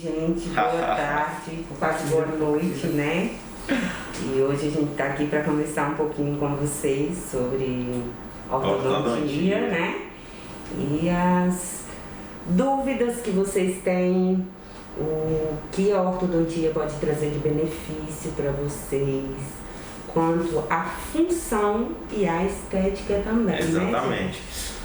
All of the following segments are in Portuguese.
gente, boa tarde, quase boa noite, né? E hoje a gente está aqui para conversar um pouquinho com vocês sobre ortodontia, né? E as dúvidas que vocês têm, o que a ortodontia pode trazer de benefício para vocês, quanto à função e à estética também, Exatamente. Né?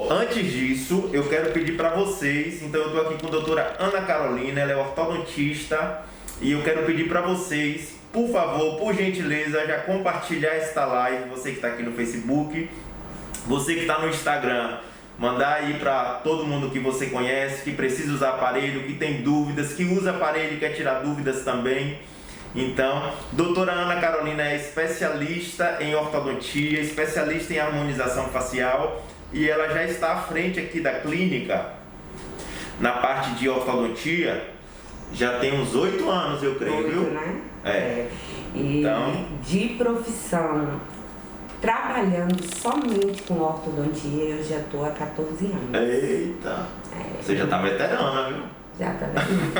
Antes disso, eu quero pedir para vocês, então eu estou aqui com a doutora Ana Carolina, ela é ortodontista, e eu quero pedir para vocês, por favor, por gentileza, já compartilhar esta live, você que está aqui no Facebook, você que está no Instagram, mandar aí para todo mundo que você conhece, que precisa usar aparelho, que tem dúvidas, que usa aparelho e quer tirar dúvidas também. Então, doutora Ana Carolina é especialista em ortodontia, especialista em harmonização facial, e ela já está à frente aqui da clínica, na parte de ortodontia, já tem uns 8 anos, eu creio, viu? Né? E então, de profissão, trabalhando somente com ortodontia, eu já estou há 14 anos. Eita! Você já está veterana, viu? Já tá vendo?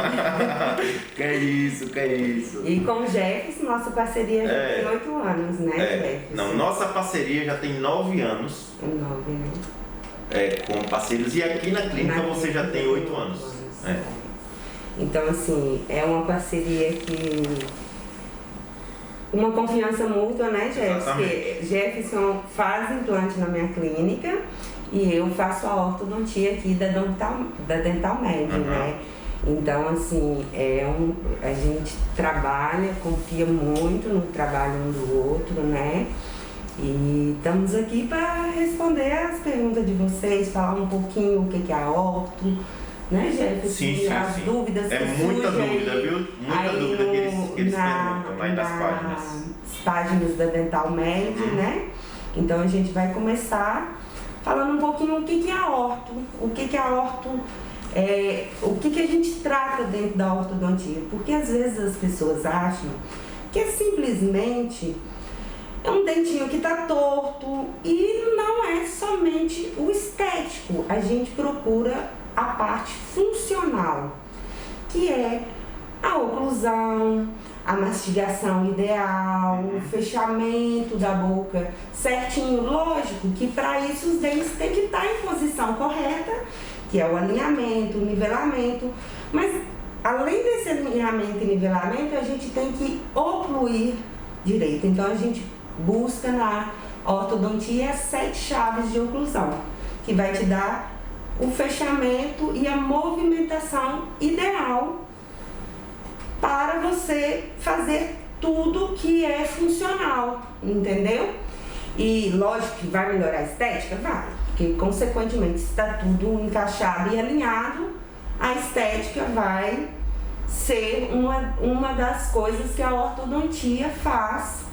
Que isso. E com o Jefferson, nossa parceria já tem 8 anos, né, Jefferson? Não, nossa parceria já tem 9 anos. 9, né? Com parceiros. E aqui na clínica você já tem 8 anos. Então, assim, é uma parceria que... Uma confiança mútua, né, Jefferson? Porque Jefferson faz implante na minha clínica e eu faço a ortodontia aqui da Dental Med, né? Então, assim, a gente trabalha, confia muito no trabalho um do outro, né? E estamos aqui para responder as perguntas de vocês, falar um pouquinho o que é a orto, né, Jefferson? Sim. As dúvidas que muita surgem dúvida, viu? Muita dúvida que eles perguntam aí nas páginas. As páginas da Dental Med, né? Então a gente vai começar falando um pouquinho o que é a orto, o que a gente trata dentro da ortodontia. Porque às vezes as pessoas acham que é simplesmente um dentinho que está torto, e não é somente o estético. A gente procura a parte funcional, que é a oclusão, a mastigação ideal, o fechamento da boca certinho. Lógico que para isso os dentes têm que estar em posição correta, que é o alinhamento, o nivelamento, mas além desse alinhamento e nivelamento, a gente tem que ocluir direito. Então a gente busca na ortodontia 7 chaves de oclusão, que vai te dar o fechamento e a movimentação ideal para você fazer tudo que é funcional, entendeu? E lógico que vai melhorar a estética? Vai, porque consequentemente se está tudo encaixado e alinhado, a estética vai ser uma das coisas que a ortodontia faz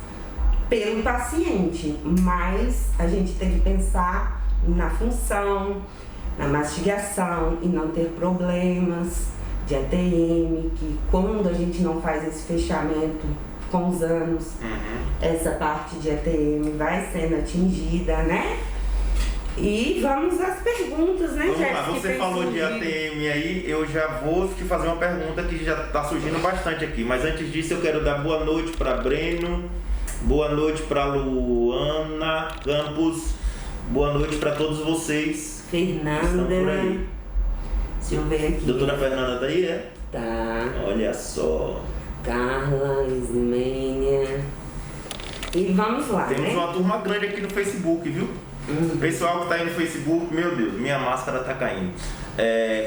pelo paciente, mas a gente tem que pensar na função, na mastigação e não ter problemas de ATM, que quando a gente não faz esse fechamento com os anos, essa parte de ATM vai sendo atingida, né? E vamos às perguntas, né, Jéssica? Vamos lá, você falou de ATM aí, eu já vou te fazer uma pergunta que já está surgindo bastante aqui, mas antes disso eu quero dar boa noite para Breno, boa noite para Luana Campos, boa noite para todos vocês. Fernanda, por aí. Deixa eu ver aqui. Doutora Fernanda tá aí, é? Tá. Olha só. Carla, Ismênia. E vamos lá, Temos né? uma turma grande aqui no Facebook, viu? Pessoal que tá aí no Facebook, meu Deus, minha máscara tá caindo.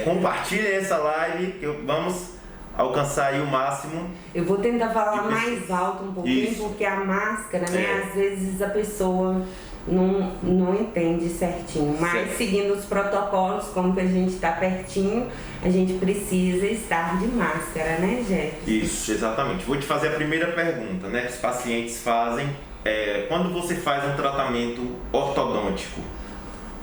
Compartilhem essa live, que vamos alcançar aí o máximo. Eu vou tentar falar mais alto um pouquinho, Isso. porque a máscara, né? Às vezes a pessoa não entende certinho, mas seguindo os protocolos, como que a gente está pertinho, a gente precisa estar de máscara, né, Jefferson? Isso, exatamente. Vou te fazer a primeira pergunta, né? Os pacientes fazem, quando você faz um tratamento ortodôntico,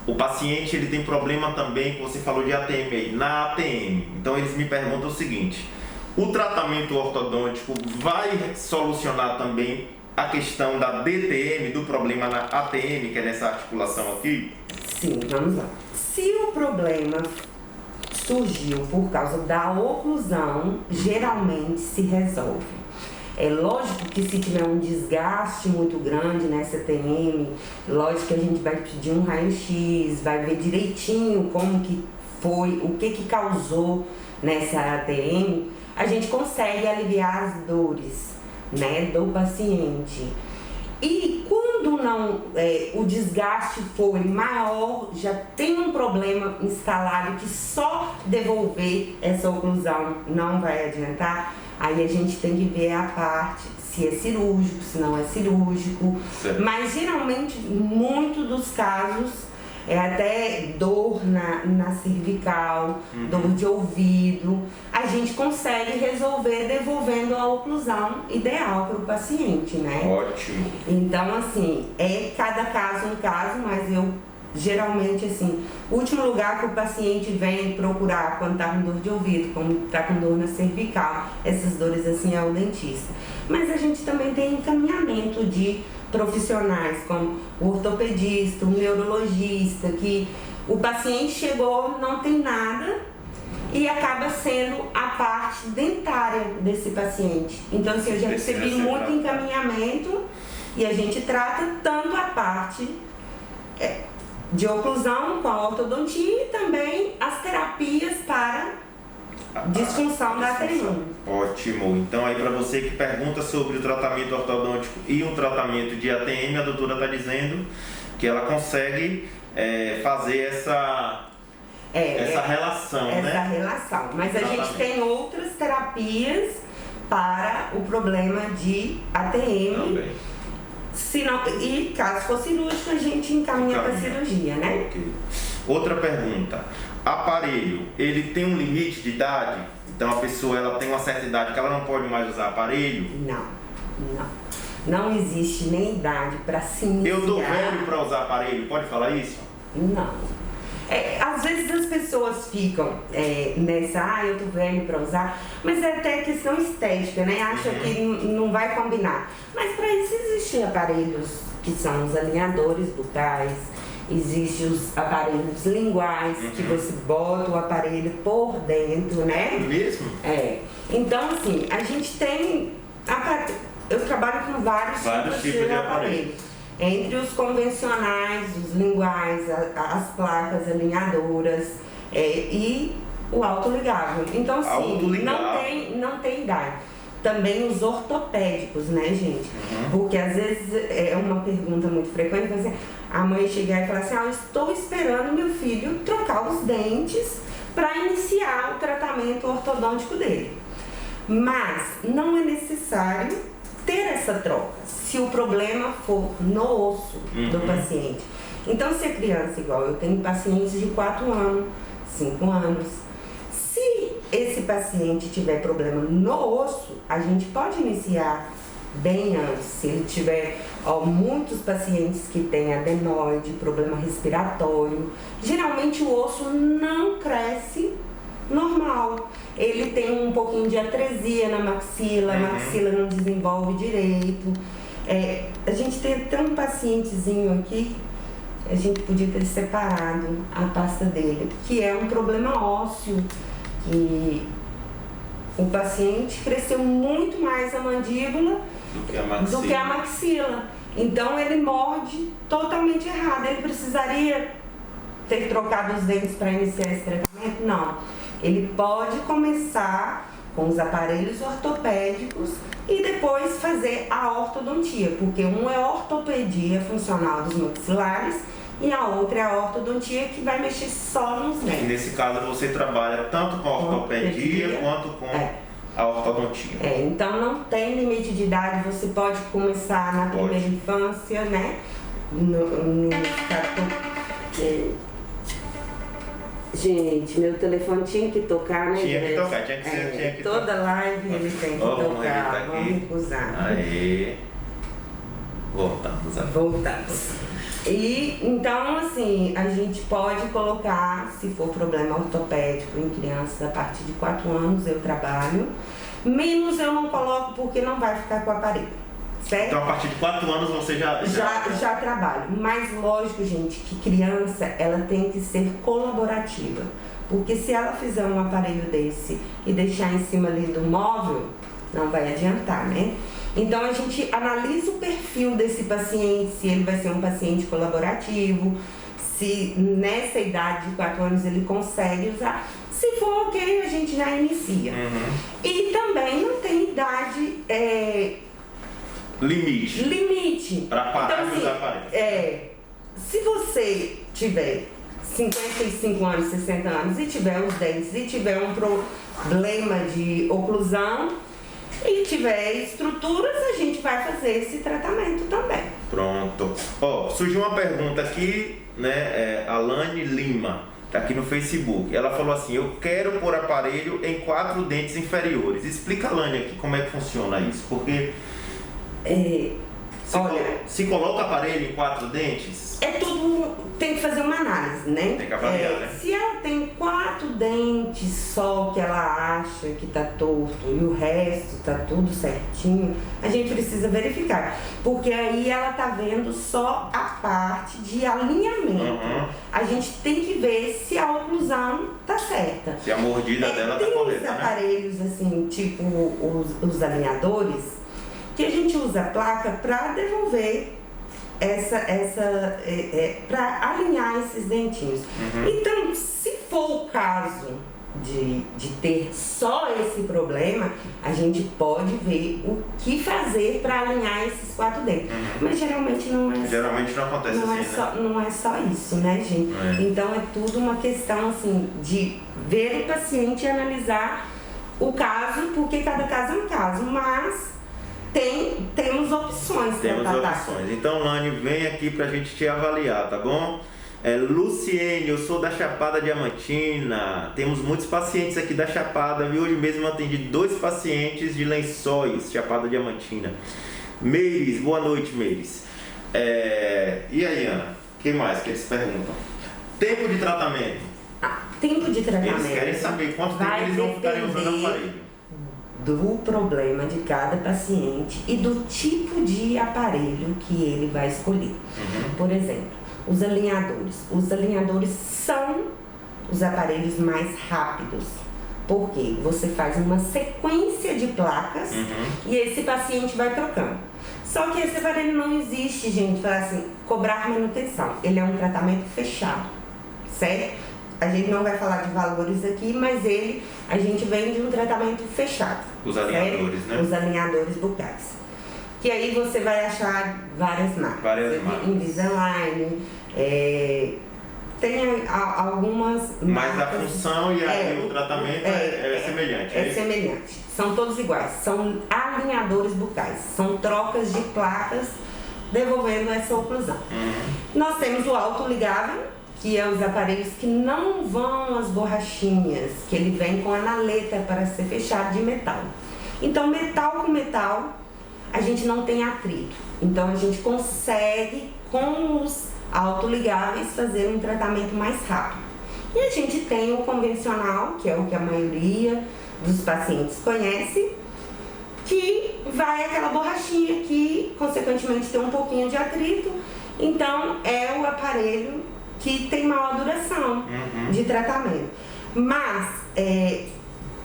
o paciente ele tem problema também, que você falou de ATM aí, na ATM. Então eles me perguntam o seguinte: o tratamento ortodôntico vai solucionar também a questão da DTM, do problema na ATM, que é nessa articulação aqui? Sim, vamos lá. Se o problema surgiu por causa da oclusão, geralmente se resolve. É lógico que se tiver um desgaste muito grande nessa TM, lógico que a gente vai pedir um raio-x, vai ver direitinho como que foi, o que causou nessa ATM, a gente consegue aliviar as dores, né, do paciente. E quando não, o desgaste for maior, já tem um problema instalado que só devolver essa oclusão não vai adiantar, aí a gente tem que ver a parte, se é cirúrgico, se não é cirúrgico. Certo. Mas geralmente, muito dos casos, é até dor na cervical, dor de ouvido, a gente consegue resolver devolvendo a oclusão ideal para o paciente, né? Ótimo. Então, assim, é cada caso um caso, mas eu geralmente, assim, o último lugar que o paciente vem procurar quando está com dor de ouvido, quando está com dor na cervical, essas dores, assim, é o dentista. Mas a gente também tem encaminhamento de profissionais como o ortopedista, o neurologista, que o paciente chegou, não tem nada e acaba sendo a parte dentária desse paciente. Então, assim, eu já recebi muito encaminhamento e a gente trata tanto a parte de oclusão com a ortodontia e também as terapias para disfunção da ATM. Ótimo. Então aí para você que pergunta sobre o tratamento ortodôntico e um tratamento de ATM, a doutora está dizendo que ela consegue fazer essa relação, né? Essa relação. Mas a gente tem outras terapias para o problema de ATM. Também. E caso for cirúrgico, a gente encaminha para cirurgia, né? Ok. Outra pergunta. Aparelho, ele tem um limite de idade? Então a pessoa ela tem uma certa idade que ela não pode mais usar aparelho? Não existe nem idade para se iniciar. Eu tô velho para usar aparelho, pode falar isso? Não. Às vezes as pessoas ficam nessa, eu tô velho para usar, mas é até questão estética, né? Acha que não vai combinar. Mas para isso existem aparelhos que são os alinhadores bucais, existem os aparelhos linguais, que você bota o aparelho por dentro, né? Mesmo? Então, assim, a gente tem... Eu trabalho com vários tipos de aparelho. Entre os convencionais, os linguais, as placas alinhadoras e o autoligável. Então, assim, não tem idade. Também os ortopédicos, né, gente? Porque às vezes é uma pergunta muito frequente, assim, a mãe chegar e falar assim, eu estou esperando meu filho trocar os dentes para iniciar o tratamento ortodôntico dele. Mas não é necessário ter essa troca, se o problema for no osso do paciente. Então, se a criança, igual eu tenho pacientes de 4 anos, 5 anos, se esse paciente tiver problema no osso, a gente pode iniciar bem antes. Se ele tiver muitos pacientes que têm adenoide, problema respiratório, geralmente o osso não cresce normal. Ele tem um pouquinho de atresia na maxila, a maxila não desenvolve direito. A gente tem até um pacientezinho aqui, a gente podia ter separado a pasta dele, que é um problema ósseo, que o paciente cresceu muito mais a mandíbula do que a maxila. Então ele morde totalmente errado. Ele precisaria ter trocado os dentes para iniciar esse tratamento? Não. Ele pode começar com os aparelhos ortopédicos e depois fazer a ortodontia, porque um é a ortopedia funcional dos maxilares e a outra é a ortodontia, que vai mexer só nos dentes. E nesse caso você trabalha tanto com a ortopedia quanto com a ortodontia. Então não tem limite de idade, você pode começar na primeira infância, né? Gente, meu telefone tinha que tocar, né? Tinha que tocar. Toda live ele tem que tocar. Vamos usar. Aí. Voltamos. E então, assim, a gente pode colocar, se for problema ortopédico em crianças a partir de 4 anos, eu trabalho. Menos eu não coloco porque não vai ficar com o aparelho. Certo? Então, a partir de 4 anos você já trabalho. Mas lógico, gente, que criança ela tem que ser colaborativa. Porque se ela fizer um aparelho desse e deixar em cima ali do móvel, não vai adiantar, né? Então a gente analisa o perfil desse paciente, se ele vai ser um paciente colaborativo, se nessa idade de 4 anos ele consegue usar. Se for ok, a gente já inicia. E também não tem idade limite. Para parar então, de usar aparelho. Se você tiver 55 anos, 60 anos e tiver os dentes e tiver um problema de oclusão e tiver estruturas, a gente vai fazer esse tratamento também. Pronto. Surgiu uma pergunta aqui, né? Alane Lima, tá aqui no Facebook. Ela falou assim: eu quero pôr aparelho em 4 dentes inferiores. Explica, Alane, aqui como é que funciona isso, porque se coloca aparelho em 4 dentes, tudo, tem que fazer uma análise, né? Tem que avaliar, né? Se ela tem 4 dentes só que ela acha que tá torto e o resto tá tudo certinho, a gente precisa verificar, porque aí ela tá vendo só a parte de alinhamento. A gente tem que ver se a oclusão tá certa. Se a mordida dela tá correta, tem os aparelhos assim, tipo os alinhadores, que a gente usa a placa para devolver para alinhar esses dentinhos. Então, se for o caso de ter só esse problema, a gente pode ver o que fazer para alinhar esses 4 dentes. Mas geralmente não é. Geralmente não acontece assim, não é só isso, né, gente? Então é tudo uma questão assim de ver o paciente e analisar o caso, porque cada caso é um caso, mas temos opções. Temos opções. Então, Lani, vem aqui pra gente te avaliar, tá bom? Luciene, eu sou da Chapada Diamantina. Temos muitos pacientes aqui da Chapada. E hoje mesmo atendi 2 pacientes de Lençóis, Chapada Diamantina. Meires, boa noite, Meires. E aí, Ana? O que mais que eles perguntam? Tempo de tratamento. Tempo de tratamento. Eles querem saber quanto tempo eles vão ficar usando o aparelho. Do problema de cada paciente e do tipo de aparelho que ele vai escolher. Por exemplo, os alinhadores. Os alinhadores são os aparelhos mais rápidos, porque você faz uma sequência de placas e esse paciente vai trocando. Só que esse aparelho não existe, gente, para assim, cobrar manutenção. Ele é um tratamento fechado, certo? A gente não vai falar de valores aqui, mas a gente vende um tratamento fechado. Os alinhadores, né? Os alinhadores bucais. Que aí você vai achar várias marcas. Invisalign, tem algumas marcas. Mas a função e o tratamento é semelhante. É semelhante. São todos iguais. São alinhadores bucais. São trocas de placas devolvendo essa oclusão. Nós temos o autoligável, que é os aparelhos que não vão as borrachinhas, que ele vem com analeta para ser fechado de metal. Então, metal com metal, a gente não tem atrito. Então, a gente consegue, com os autoligáveis, fazer um tratamento mais rápido. E a gente tem o convencional, que é o que a maioria dos pacientes conhece, que vai aquela borrachinha que, consequentemente, tem um pouquinho de atrito. Então, é o aparelho que tem maior duração de tratamento. Mas,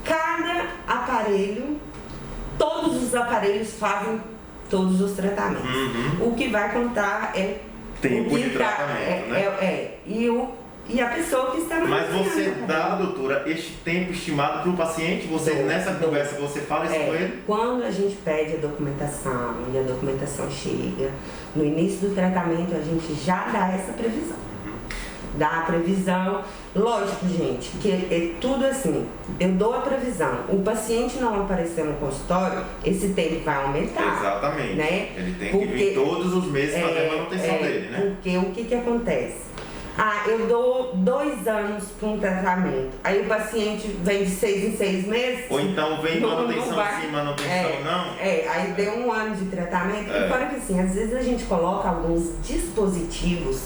cada aparelho, todos os aparelhos fazem todos os tratamentos. O que vai contar é tempo de tratamento, né? E a pessoa que está Mas você dá, doutora, este tempo estimado para o paciente? Nessa conversa você fala isso com ele? Quando a gente pede a documentação e a documentação chega, no início do tratamento a gente já dá essa previsão. Dá a previsão, lógico, gente, que é tudo assim, eu dou a previsão, o paciente não aparecer no consultório, esse tempo vai aumentar. Exatamente, né? Ele tem que vir todos os meses fazer a manutenção dele, né? Porque o que acontece? Eu dou 2 anos para um tratamento, aí o paciente vem de 6 em 6 meses. Ou então vem manutenção sim, manutenção não? Aí deu 1 ano de tratamento, e fora que assim, às vezes a gente coloca alguns dispositivos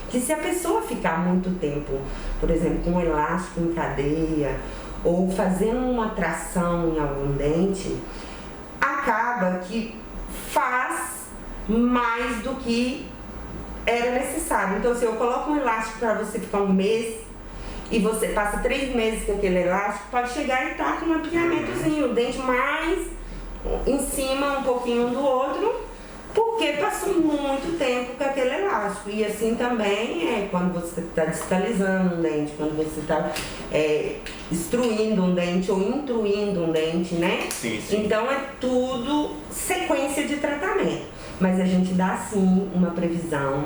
que se a pessoa ficar muito tempo, por exemplo, com um elástico em cadeia ou fazendo uma tração em algum dente, acaba que faz mais do que era necessário. Então, se eu coloco um elástico para você ficar 1 mês e você passa 3 meses com aquele elástico, pode chegar e estar com um apinhamentozinho, o dente mais em cima um pouquinho do outro, porque passou muito tempo com aquele elástico. E assim também é quando você está distalizando um dente, quando você está extruindo um dente ou intruindo um dente, né? Sim, sim. Então é tudo sequência de tratamento. Mas a gente dá sim uma previsão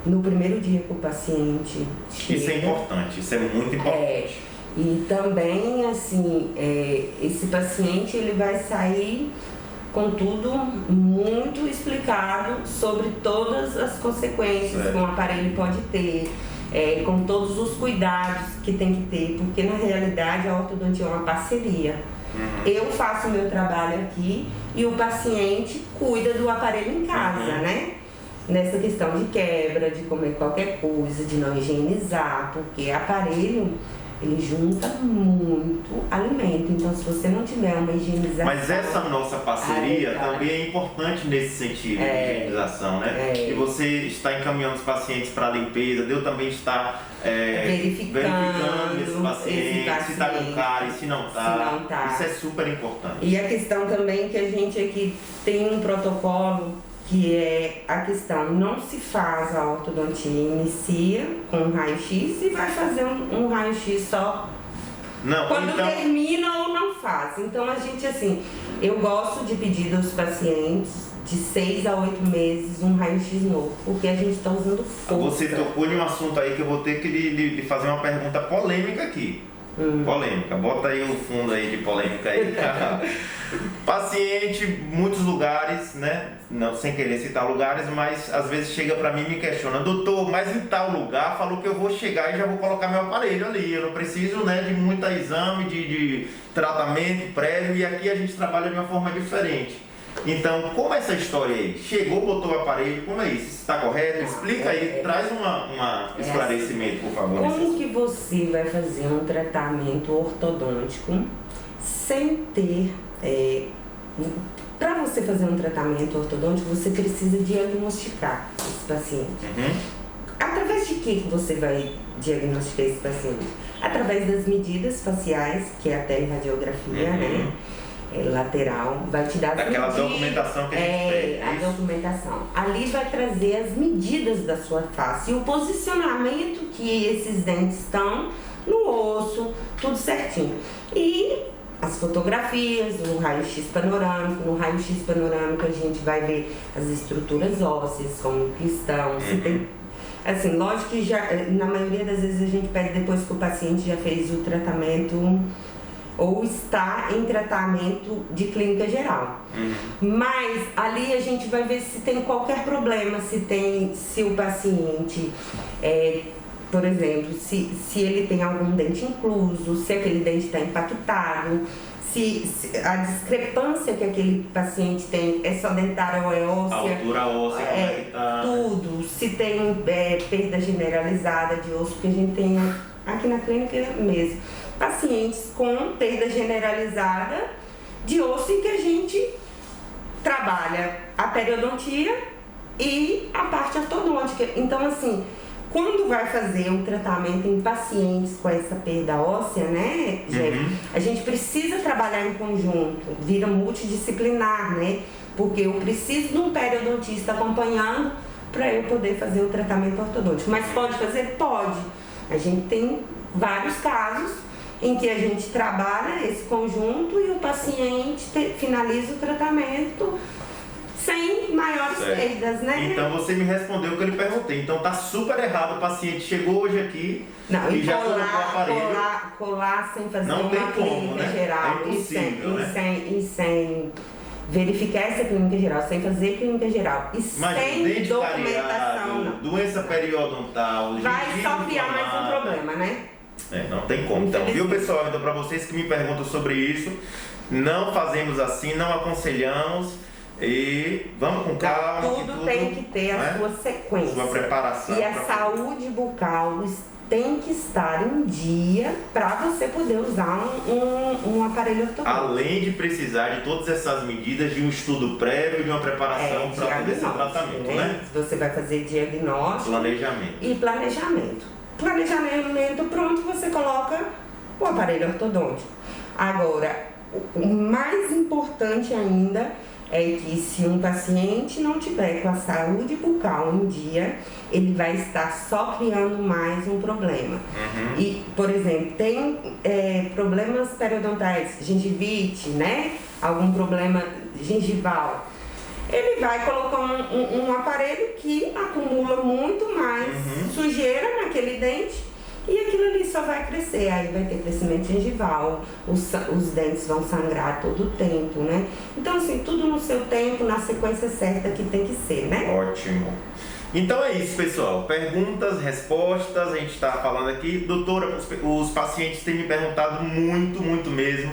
no primeiro dia que o paciente chega. Isso é importante, isso é muito importante. E também, assim, esse paciente ele vai sair com tudo muito explicado sobre todas as consequências que um aparelho pode ter, com todos os cuidados que tem que ter, porque na realidade a ortodontia é uma parceria. Eu faço o meu trabalho aqui e o paciente cuida do aparelho em casa, né? Nessa questão de quebra, de comer qualquer coisa, de não higienizar, porque aparelho ele junta muito alimento, então se você não tiver uma higienização... Mas essa nossa parceria também é importante nesse sentido de higienização, né? E você está encaminhando os pacientes para a limpeza, eu também estar verificando esse paciente, se está com cárie, se não está. Isso é super importante. E a questão também que a gente aqui tem um protocolo, que é a questão, não se faz a ortodontia, inicia com um raio-x e vai fazer um raio-x só quando termina ou não faz. Então a gente, assim, eu gosto de pedir aos pacientes de 6 a 8 meses um raio-x novo, porque a gente está usando força. Você tocou em um assunto aí que eu vou ter que lhe fazer uma pergunta polêmica aqui. Polêmica, bota aí um fundo aí de polêmica aí. Paciente, muitos lugares, né? Não, sem querer citar lugares, mas às vezes chega pra mim e me questiona: doutor, mas em tal lugar falou que eu vou chegar e já vou colocar meu aparelho ali, eu não preciso, né, de muito exame, de tratamento prévio, e aqui a gente trabalha de uma forma diferente. Então, como é essa história aí? Chegou, botou o aparelho, como é isso? Está correto? Explica aí, traz um esclarecimento, por favor. Como que você vai fazer um tratamento ortodôntico sem ter... para você fazer um tratamento ortodôntico, você precisa diagnosticar esse paciente. Através de que você vai diagnosticar esse paciente? Através das medidas faciais, que é a teleradiografia, né? Lateral, vai te dar aquela documentação que a gente pede. A documentação. Ali vai trazer as medidas da sua face e o posicionamento que esses dentes estão no osso, tudo certinho. E as fotografias, o raio-x panorâmico. No raio-x panorâmico a gente vai ver as estruturas ósseas, como que estão, se tem... Assim, lógico que já, na maioria das vezes a gente pede depois que o paciente já fez o tratamento ou está em tratamento de clínica geral. Mas ali a gente vai ver se tem qualquer problema, se o paciente, por exemplo, se ele tem algum dente incluso, se aquele dente está impactado, se a discrepância que aquele paciente tem é só dentária ou é óssea. A altura óssea, como é que tá? Tudo, se tem perda generalizada de osso, porque a gente tem aqui na clínica mesmo pacientes com perda generalizada de osso em que a gente trabalha a periodontia e a parte ortodôntica. Então, assim, quando vai fazer um tratamento em pacientes com essa perda óssea, né, gente, a gente precisa trabalhar em conjunto, vira multidisciplinar, né, porque eu preciso de um periodontista acompanhando para eu poder fazer o tratamento ortodôntico. Mas pode fazer? Pode. A gente tem vários casos em que a gente trabalha esse conjunto e o paciente finaliza o tratamento sem maiores perdas, né? Então você me respondeu o que eu lhe perguntei. Então tá super errado, o paciente chegou hoje aqui e já colocou o aparelho. Colar sem fazer não uma tem como, clínica né? geral É impossível, sem verificar essa clínica geral, sem fazer clínica geral e sem documentação. Doença periodontal, vai só criar mais um problema, né? Não tem como. Então, viu, pessoal? Então, para vocês que me perguntam sobre isso, não fazemos assim, não aconselhamos e vamos com calma. Tudo tem que ter a sua sequência. Sua preparação. E a saúde bucal tem que estar em dia para você poder usar um aparelho ortodôntico. Além de precisar de todas essas medidas, de um estudo prévio, de uma preparação para poder ser tratamento, né? Você vai fazer diagnóstico planejamento. E planejamento. planejamento pronto, você coloca o aparelho ortodôntico. Agora, o mais importante ainda é que se um paciente não tiver com a saúde bucal um dia, ele vai estar só criando mais um problema. E, por exemplo, tem problemas periodontais, gengivite, né? Algum problema gengival. Ele vai colocar um aparelho que acumula muito mais sujeira naquele dente e aquilo ali só vai crescer. Aí vai ter crescimento gengival, os dentes vão sangrar todo o tempo, né? Então, assim, tudo no seu tempo, na sequência certa que tem que ser, né? Ótimo. Então é isso, pessoal. Perguntas, respostas, a gente está falando aqui. Doutora, os pacientes têm me perguntado muito mesmo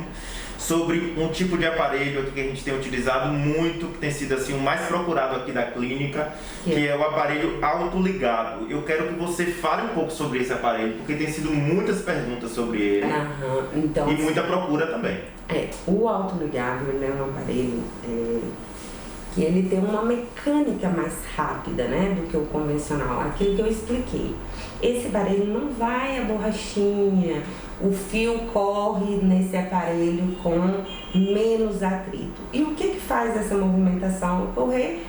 sobre um tipo de aparelho que a gente tem utilizado muito, que tem sido assim o mais procurado aqui da clínica, que é o aparelho autoligado. Eu quero que você fale um pouco sobre esse aparelho, porque tem sido muitas perguntas sobre ele então, e muita procura também. O autoligável, ele é um aparelho que ele tem uma mecânica mais rápida, né, do que o convencional, aquilo que eu expliquei. Esse aparelho não vai a borrachinha, o fio corre nesse aparelho com menos atrito. E o que faz essa movimentação ocorrer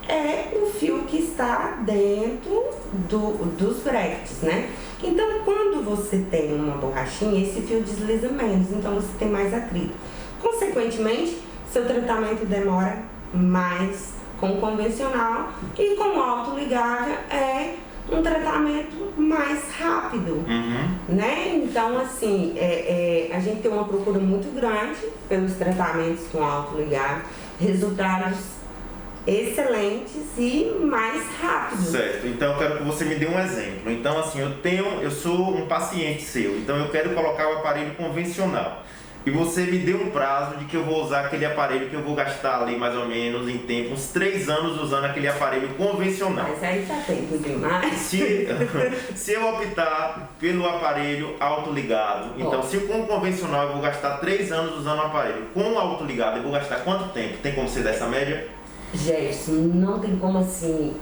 é o fio que está dentro dos brackets, né? Então, quando você tem uma borrachinha, esse fio desliza menos, então você tem mais atrito. Consequentemente, seu tratamento demora mais com o convencional e com o autoligável é um tratamento mais rápido, né? Então, assim, a gente tem uma procura muito grande pelos tratamentos com autoligável, resultados excelentes e mais rápidos. Certo, então eu quero que você me dê um exemplo. Então, assim, eu sou um paciente seu, então eu quero colocar o aparelho convencional. E você me deu um prazo de que eu vou usar aquele aparelho, que eu vou gastar ali mais ou menos em tempo, uns 3 anos usando aquele aparelho convencional. Mas aí tá tempo demais. Se eu optar pelo aparelho autoligado, então se com o convencional eu vou gastar 3 anos usando o aparelho, com o autoligado eu vou gastar quanto tempo? Tem como ser dessa média? Gerson, não tem como assim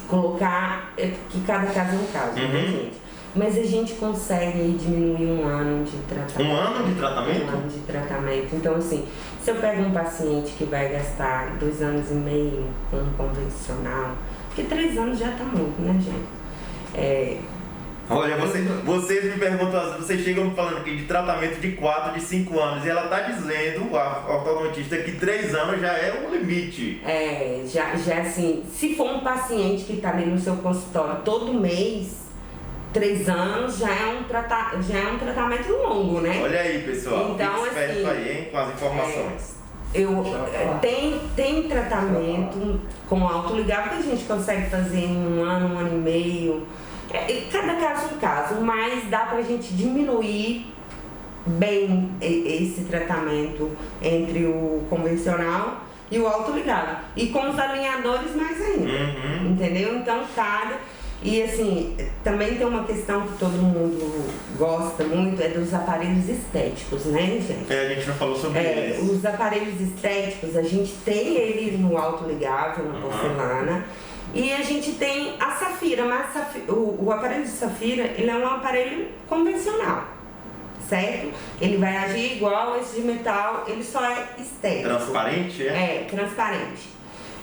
colocar, que cada caso é um caso, né, gente? Mas a gente consegue aí diminuir 1 ano de tratamento. 1 ano de tratamento? 1 ano de tratamento. Então, assim, se eu pego um paciente que vai gastar 2 anos e meio com um convencional, porque 3 anos já tá muito, né, gente? Olha, vocês me perguntam, vocês chegam falando aqui de tratamento de 4, de 5 anos, e ela tá dizendo, a ortodontista, que 3 anos já é o limite. Já assim, se for um paciente que tá ali no seu consultório todo mês, 3 anos já é um tratamento longo, né? Olha aí, pessoal, então, fique esperto assim, aí, hein, com as informações. Tem tratamento com autoligável que a gente consegue fazer em 1 ano, 1 ano e meio. Cada caso é um caso, mas dá pra gente diminuir bem esse tratamento entre o convencional e o autoligável. E com os alinhadores mais ainda, entendeu? Então, E assim, também tem uma questão que todo mundo gosta muito, é dos aparelhos estéticos, né, gente? A gente não falou sobre eles. Os aparelhos estéticos, a gente tem ele no autoligável, na porcelana, e a gente tem a Safira, mas o aparelho de Safira, ele é um aparelho convencional, certo? Ele vai agir igual esse de metal, ele só é estético. Transparente, transparente.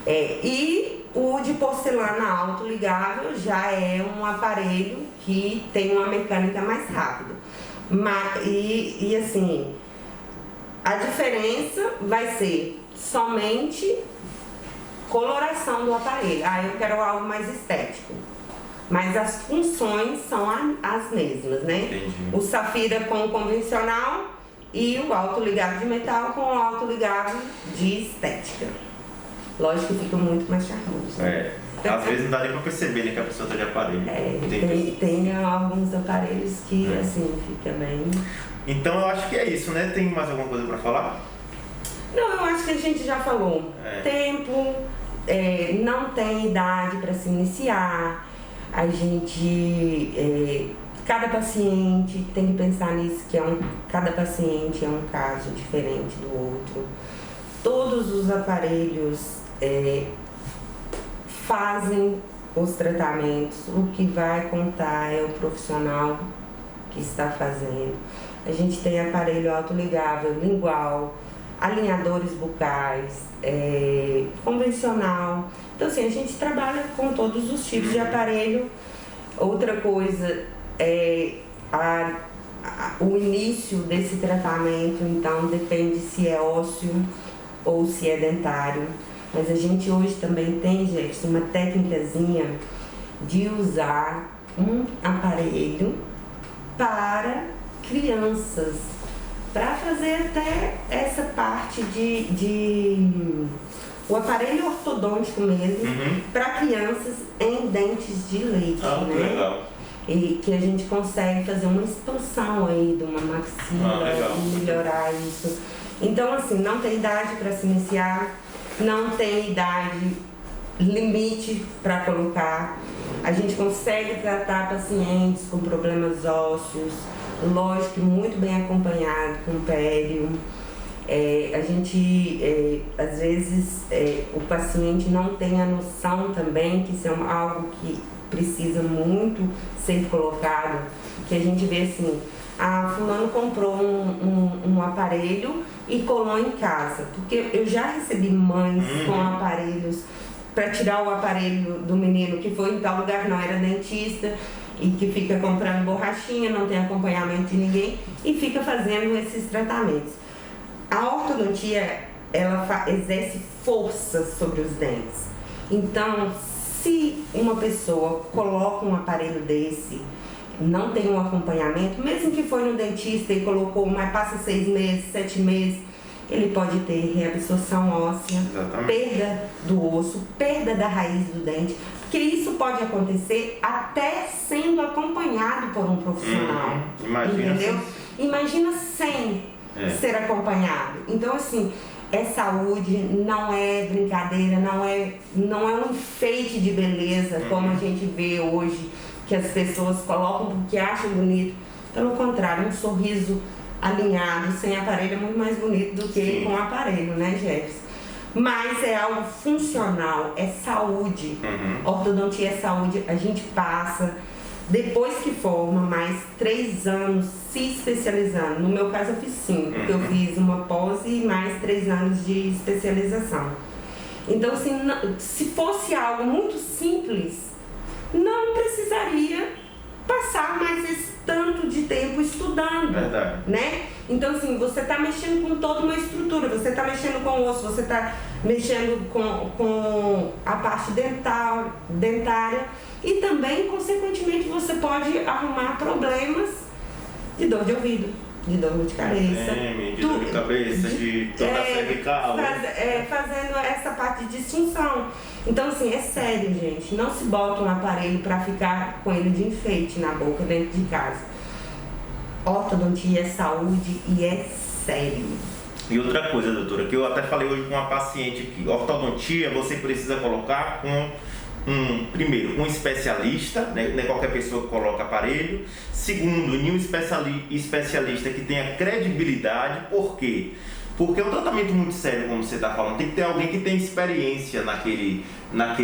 E o de porcelana autoligável já é um aparelho que tem uma mecânica mais rápida. E assim, a diferença vai ser somente coloração do aparelho. Eu quero algo mais estético. Mas as funções são as mesmas, né? Entendi. O Safira com o convencional e o autoligável de metal com o autoligável de estética. Lógico que fica muito mais charmoso. Às vezes não dá nem pra perceber, né, que a pessoa tá de aparelho. Tem alguns aparelhos que assim, fica bem. Então eu acho que é isso, né? Tem mais alguma coisa pra falar? Não, eu acho que a gente já falou. Tempo, não tem idade para se iniciar. A gente, cada paciente tem que pensar nisso, que cada paciente é um caso diferente do outro. Todos os aparelhos fazem os tratamentos, o que vai contar é o profissional que está fazendo. A gente tem aparelho autoligável, lingual, alinhadores bucais, convencional. Então, assim, a gente trabalha com todos os tipos de aparelho. Outra coisa é o início desse tratamento, então depende se é ósseo ou se é dentário. Mas a gente hoje também tem, gente, uma técnicazinha de usar um aparelho para crianças, para fazer até essa parte o aparelho ortodôntico mesmo, para crianças em dentes de leite, né? Legal. E que a gente consegue fazer uma expansão aí de uma maxila e melhorar isso. Então, assim, não tem idade para se iniciar, não tem idade limite para colocar. A gente consegue tratar pacientes com problemas ósseos, lógico, muito bem acompanhado com pério. A gente, às vezes, o paciente não tem a noção também que isso é algo que precisa muito ser colocado, que a gente vê assim, fulano comprou um aparelho e colou em casa, porque eu já recebi mães com aparelhos para tirar o aparelho do menino que foi em tal lugar que não era dentista e que fica comprando borrachinha, não tem acompanhamento de ninguém e fica fazendo esses tratamentos. A ortodontia, ela exerce força sobre os dentes. Então, se uma pessoa coloca um aparelho desse, não tem um acompanhamento, mesmo que foi no dentista e colocou, mas passa 6 meses, 7 meses, ele pode ter reabsorção óssea, perda do osso, perda da raiz do dente, porque isso pode acontecer até sendo acompanhado por um profissional. Entendeu? Imagina sem ser acompanhado. Então, assim, é saúde, não é brincadeira, não é um enfeite de beleza, como a gente vê hoje, que as pessoas colocam porque acham bonito. Pelo contrário, um sorriso alinhado, sem aparelho, é muito mais bonito do que com aparelho, né, Jefferson? Mas é algo funcional, é saúde. Ortodontia é saúde, a gente passa, depois que forma, mais 3 anos se especializando. No meu caso eu fiz 5, porque eu fiz uma pós e mais 3 anos de especialização. Então, assim, se fosse algo muito simples, não precisaria passar mais esse tanto de tempo estudando, né? Então, assim, você está mexendo com toda uma estrutura, você está mexendo com o osso, você está mexendo com a parte dentária e também, consequentemente, você pode arrumar problemas de dor de ouvido, de dor de cabeça, de dor de cabeça, de dor da cervical. Fazendo essa parte de disfunção. Então, assim, é sério, gente. Não se bota um aparelho para ficar com ele de enfeite na boca dentro de casa. Ortodontia é saúde e é sério. E outra coisa, doutora, que eu até falei hoje com uma paciente aqui. Ortodontia você precisa colocar com primeiro, um especialista, né? Não é qualquer pessoa que coloca aparelho. Segundo, um especialista que tenha credibilidade. Por quê? Porque é um tratamento muito sério, como você está falando. Tem que ter alguém que tenha experiência naquele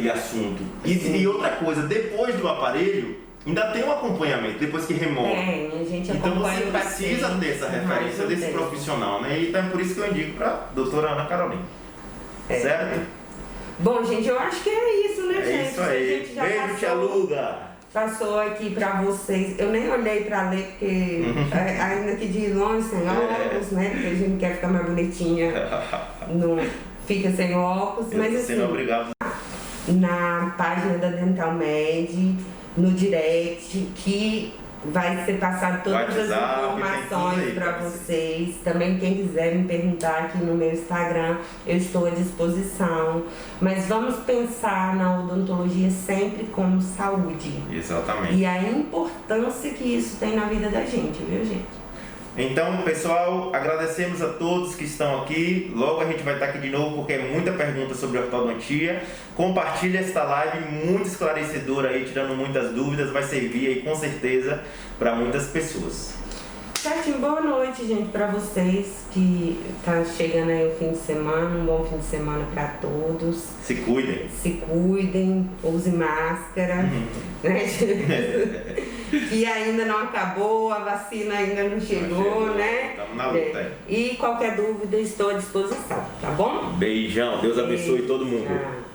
assunto. E outra coisa, depois do aparelho, ainda tem um acompanhamento, depois que remove. A gente então você acompanha precisa ter essa referência desse profissional, né? E então é por isso que eu indico para a doutora Ana Carolina. Certo? Bom, gente, eu acho que é isso, né, gente? Isso aí. A gente já Beijo, tia Luga. Passou aqui pra vocês. Eu nem olhei pra ler, porque ainda que de longe, sem óculos, né? Porque a gente quer ficar mais bonitinha. Não fica sem óculos, mas assim. Obrigado. Na página da Dental Med, no direct, que vai ser passado todas as informações para vocês. Também quem quiser me perguntar aqui no meu Instagram, eu estou à disposição. Mas vamos pensar na odontologia sempre como saúde. Exatamente. E a importância que isso tem na vida da gente, viu, gente? Então, pessoal, agradecemos a todos que estão aqui. Logo a gente vai estar aqui de novo porque é muita pergunta sobre ortodontia. Compartilhe esta live muito esclarecedora aí, tirando muitas dúvidas. Vai servir aí com certeza para muitas pessoas. Certinho, boa noite, gente, pra vocês que tá chegando aí o fim de semana. Um bom fim de semana pra todos. Se cuidem. Se cuidem, use máscara, né? Que ainda não acabou, a vacina ainda não chegou, né? Estamos na luta. E qualquer dúvida, estou à disposição, tá bom? Beijão, Deus abençoe todo mundo. Tchau.